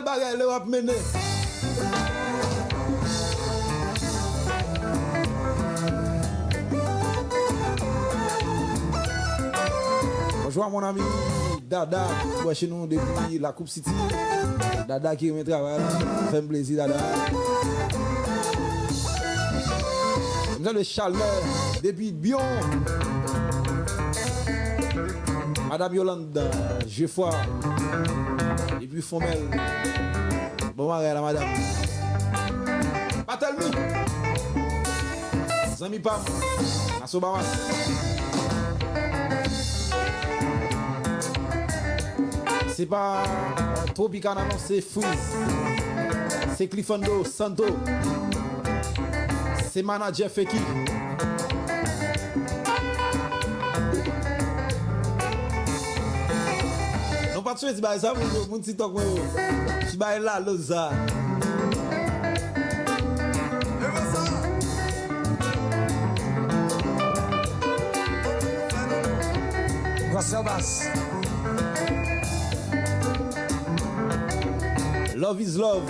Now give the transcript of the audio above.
bagaille le rap mené. Bonjour mon ami Dada, qui est chez nous depuis la Coupe City. Dada qui remet travail, fait plaisir Dada. Nous avons le Chaleur depuis Bion. Madame Yolande, Geoffroy, depuis Fomel. Bon matin la madame. Patelmi. Zami Pam. Asobama. C'est pas Tropicana, non, c'est Freeze. C'est Cliffando, Santo. C'est Manager Feki. Non, pas de soucis, c'est ça, mon petit talk, je suis là, Loza. Love is love.